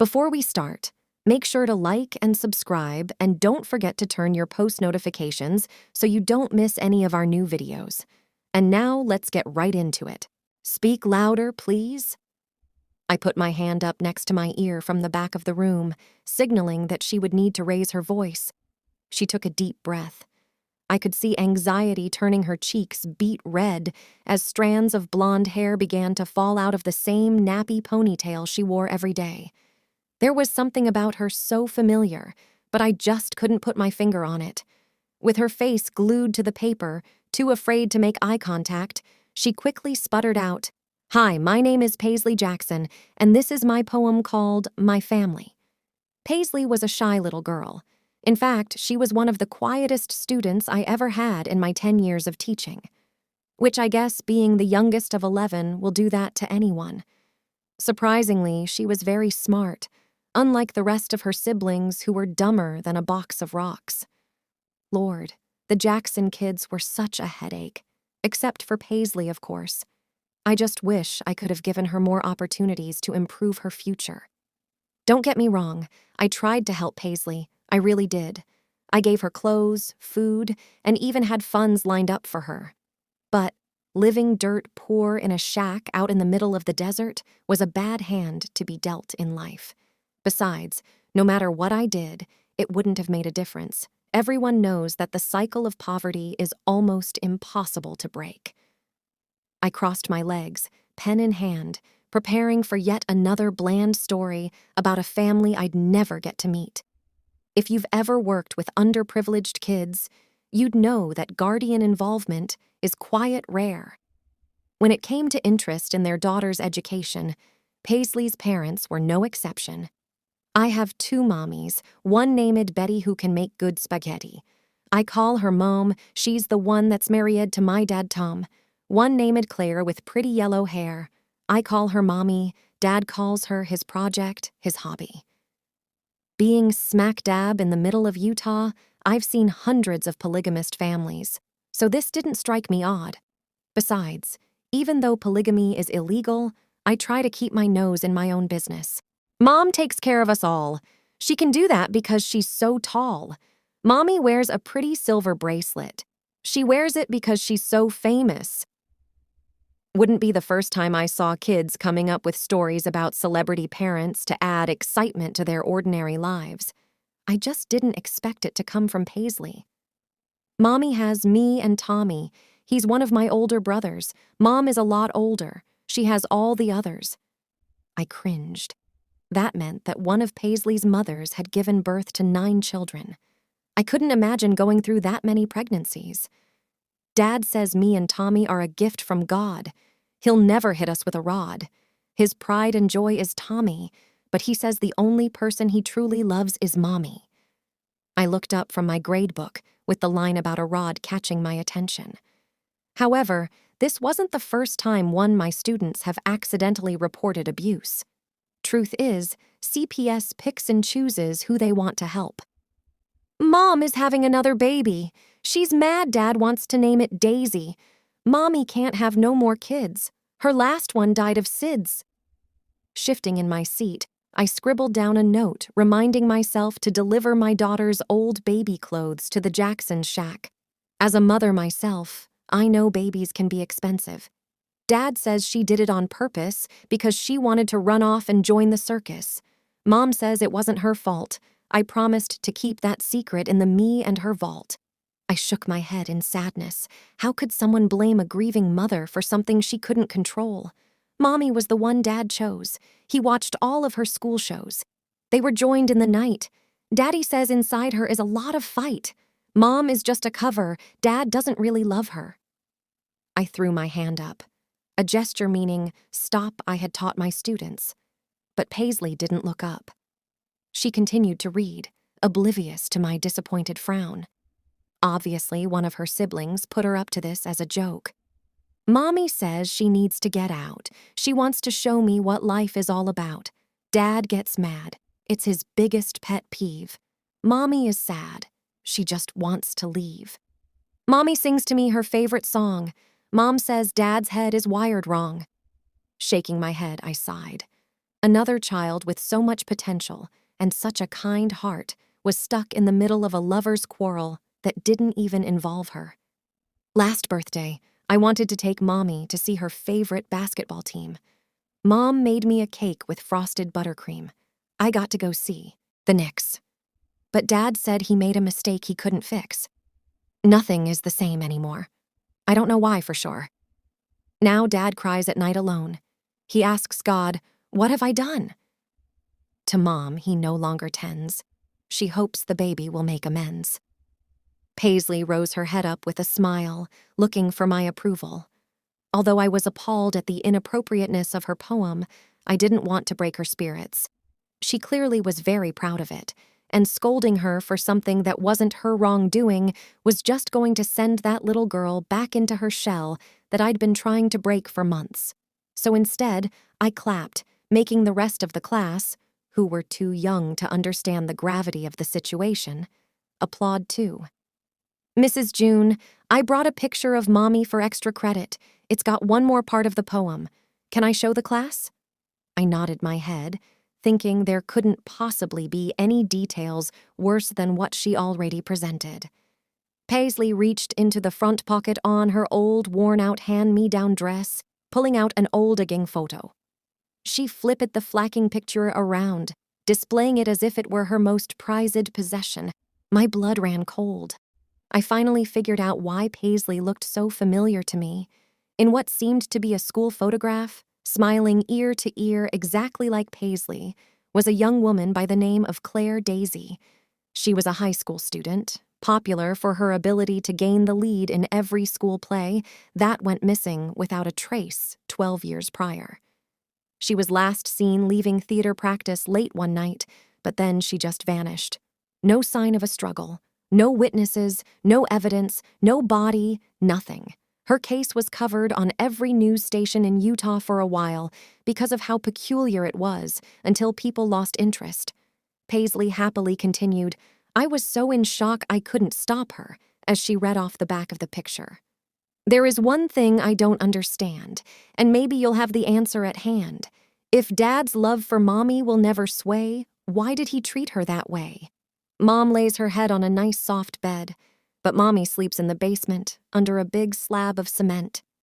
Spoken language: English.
Before we start, make sure to like and subscribe, and don't forget to turn your post notifications so you don't miss any of our new videos. And now let's get right into it. Speak louder, please. I put my hand up next to my ear from the back of the room, signaling that she would need to raise her voice. She took a deep breath. I could see anxiety turning her cheeks beet red as strands of blonde hair began to fall out of the same nappy ponytail she wore every day. There was something about her so familiar, but I just couldn't put my finger on it. With her face glued to the paper, too afraid to make eye contact, she quickly sputtered out, "Hi, my name is Paisley Jackson, and this is my poem called My Family." Paisley was a shy little girl. In fact, she was one of the quietest students I ever had in my 10 years of teaching. Which I guess, being the youngest of 11, will do that to anyone. Surprisingly, she was very smart, unlike the rest of her siblings who were dumber than a box of rocks. Lord, the Jackson kids were such a headache, except for Paisley, of course. I just wish I could have given her more opportunities to improve her future. Don't get me wrong, I tried to help Paisley. I really did. I gave her clothes, food, and even had funds lined up for her. But living dirt poor in a shack out in the middle of the desert was a bad hand to be dealt in life. Besides, no matter what I did, it wouldn't have made a difference. Everyone knows that the cycle of poverty is almost impossible to break. I crossed my legs, pen in hand, preparing for yet another bland story about a family I'd never get to meet. If you've ever worked with underprivileged kids, you'd know that guardian involvement is quite rare. When it came to interest in their daughter's education, Paisley's parents were no exception. I have two mommies, one named Betty who can make good spaghetti. I call her Mom, she's the one that's married to my dad Tom. One named Claire with pretty yellow hair. I call her Mommy, Dad calls her his project, his hobby. Being smack dab in the middle of Utah, I've seen hundreds of polygamist families, so this didn't strike me odd. Besides, even though polygamy is illegal, I try to keep my nose in my own business. Mom takes care of us all. She can do that because she's so tall. Mommy wears a pretty silver bracelet. She wears it because she's so famous. Wouldn't be the first time I saw kids coming up with stories about celebrity parents to add excitement to their ordinary lives. I just didn't expect it to come from Paisley. Mommy has me and Tommy. He's one of my older brothers. Mom is a lot older. She has all the others. I cringed. That meant that one of Paisley's mothers had given birth to 9 children. I couldn't imagine going through that many pregnancies. Dad says me and Tommy are a gift from God. He'll never hit us with a rod. His pride and joy is Tommy, but he says the only person he truly loves is Mommy. I looked up from my grade book with the line about a rod catching my attention. However, this wasn't the first time one of my students have accidentally reported abuse. Truth is, CPS picks and chooses who they want to help. Mom is having another baby. She's mad Dad wants to name it Daisy. Mommy can't have no more kids. Her last one died of SIDS. Shifting in my seat, I scribbled down a note reminding myself to deliver my daughter's old baby clothes to the Jackson shack. As a mother myself, I know babies can be expensive. Dad says she did it on purpose because she wanted to run off and join the circus. Mom says it wasn't her fault. I promised to keep that secret in the me and her vault. I shook my head in sadness. How could someone blame a grieving mother for something she couldn't control? Mommy was the one Dad chose. He watched all of her school shows. They were joined in the night. Daddy says inside her is a lot of fight. Mom is just a cover. Dad doesn't really love her. I threw my hand up, a gesture meaning stop I had taught my students. But Paisley didn't look up. She continued to read, oblivious to my disappointed frown. Obviously, one of her siblings put her up to this as a joke. Mommy says she needs to get out. She wants to show me what life is all about. Dad gets mad. It's his biggest pet peeve. Mommy is sad. She just wants to leave. Mommy sings to me her favorite song. Mom says Dad's head is wired wrong. Shaking my head, I sighed. Another child with so much potential and such a kind heart was stuck in the middle of a lover's quarrel that didn't even involve her. Last birthday, I wanted to take Mommy to see her favorite basketball team. Mom made me a cake with frosted buttercream. I got to go see the Knicks. But Dad said he made a mistake he couldn't fix. Nothing is the same anymore. I don't know why for sure. Now Dad cries at night alone. He asks God, "What have I done?" To Mom, he no longer tends. She hopes the baby will make amends. Paisley rose her head up with a smile, looking for my approval. Although I was appalled at the inappropriateness of her poem, I didn't want to break her spirits. She clearly was very proud of it, and scolding her for something that wasn't her wrongdoing was just going to send that little girl back into her shell that I'd been trying to break for months. So instead, I clapped, making the rest of the class, who were too young to understand the gravity of the situation, applaud too. "Mrs. June, I brought a picture of Mommy for extra credit. It's got one more part of the poem. Can I show the class?" I nodded my head, thinking there couldn't possibly be any details worse than what she already presented. Paisley reached into the front pocket on her old, worn-out hand-me-down dress, pulling out an old-aging photo. She flipped the flacking picture around, displaying it as if it were her most prized possession. My blood ran cold. I finally figured out why Paisley looked so familiar to me. In what seemed to be a school photograph, smiling ear to ear exactly like Paisley, was a young woman by the name of Claire Daisy. She was a high school student, popular for her ability to gain the lead in every school play that went missing without a trace 12 years prior. She was last seen leaving theater practice late one night, but then she just vanished. No sign of a struggle. No witnesses, no evidence, no body, nothing. Her case was covered on every news station in Utah for a while because of how peculiar it was until people lost interest. Paisley happily continued, "I was so in shock I couldn't stop her," as she read off the back of the picture. "There is one thing I don't understand, and maybe you'll have the answer at hand. If Dad's love for Mommy will never sway, why did he treat her that way? Mom lays her head on a nice soft bed, but Mommy sleeps in the basement, under a big slab of cement.